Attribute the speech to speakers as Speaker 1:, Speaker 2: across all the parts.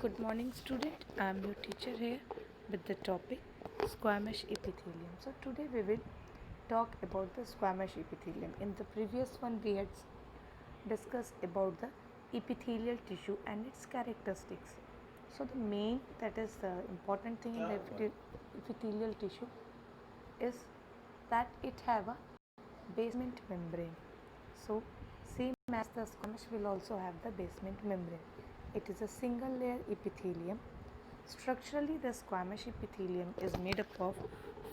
Speaker 1: Good morning, student. I am your teacher here with the topic squamous epithelium. So today we will talk about the squamous epithelium. In the previous one we had discussed about the epithelial tissue and its characteristics. So the main, that is the important thing in the epithelial tissue is that it have a basement membrane. So same as the squamous will also have the basement membrane. It is a single layer epithelium. Structurally, the squamous epithelium is made up of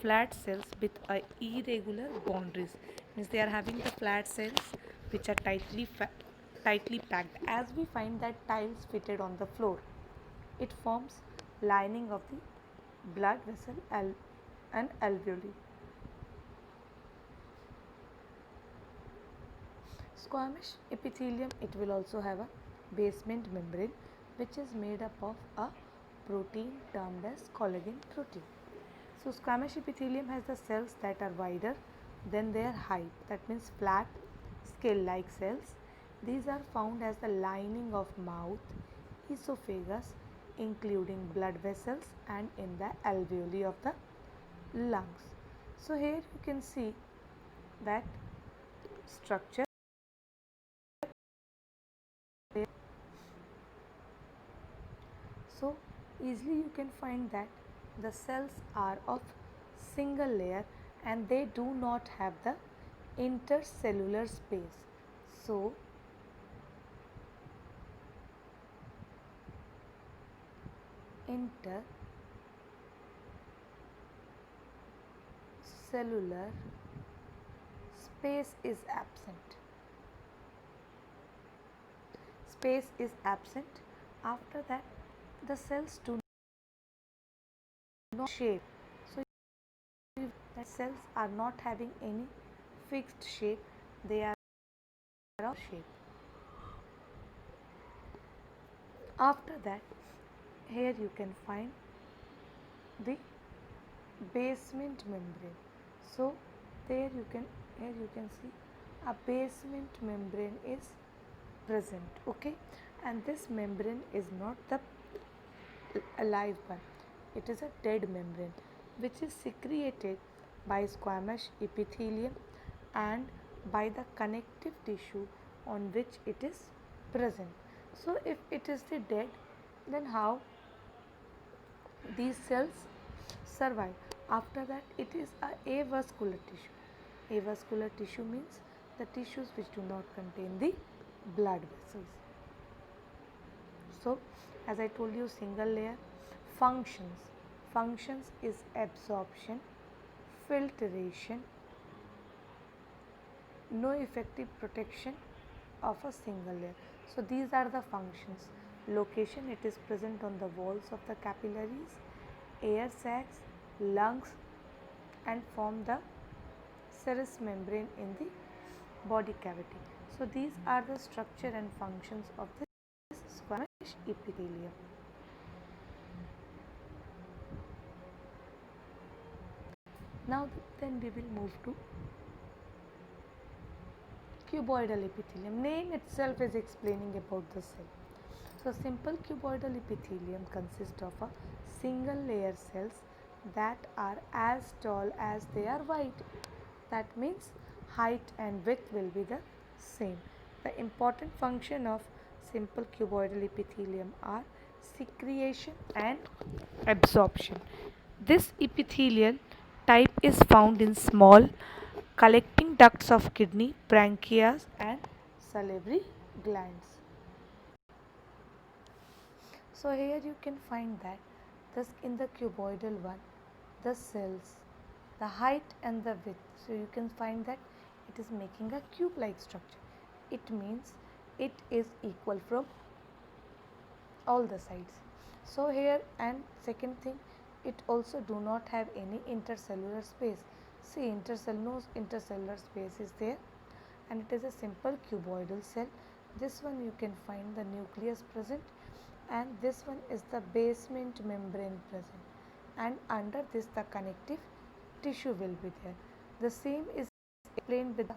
Speaker 1: flat cells with irregular boundaries. Means they are having the flat cells which are tightly packed. As we find that tiles fitted on the floor, it forms lining of the blood vessel and alveoli. Squamous epithelium, it will also have a basement membrane which is made up of a protein termed as collagen protein. So squamous epithelium has the cells that are wider than their height, that means flat scale like cells. These are found as the lining of mouth, esophagus, including blood vessels, and in the alveoli of the lungs. So here you can see that structure. So easily you can find that the cells are of single layer and they do not have the intercellular space. So intercellular space is absent. Space is absent. After that, the cells do not shape. So the cells are not having any fixed shape, they are of shape. After that, here you can find the basement membrane. So here you can see a basement membrane is present, okay, and this membrane is not the alive one, it is a dead membrane which is secreted by squamous epithelium and by the connective tissue on which it is present. So if it is the dead, then how these cells survive? After that, it is a avascular tissue. Avascular tissue means the tissues which do not contain the blood vessels. So as I told you, single layer. Functions is absorption, filtration, no effective protection of a single layer. So these are the functions. Location, it is present on the walls of the capillaries, air sacs, lungs, and form the serous membrane in the body cavity. So these are the structure and functions of the squamous epithelium. Now then we will move to cuboidal epithelium. Name itself is explaining about the cell. So simple cuboidal epithelium consists of a single layer cells that are as tall as they are wide. That means height and width will be the same. The important function of simple cuboidal epithelium are secretion and absorption. This epithelial type is found in small collecting ducts of kidney, pancreas, and salivary glands. So here you can find that this in the cuboidal one, the cells, the height and the width. So you can find that it is making a cube-like structure. It means it is equal from all the sides. So here, and second thing, it also do not have any intercellular space. See, no intercellular space is there, and it is a simple cuboidal cell. This one you can find the nucleus present, and this one is the basement membrane present, and under this the connective tissue will be there. The same is explained with the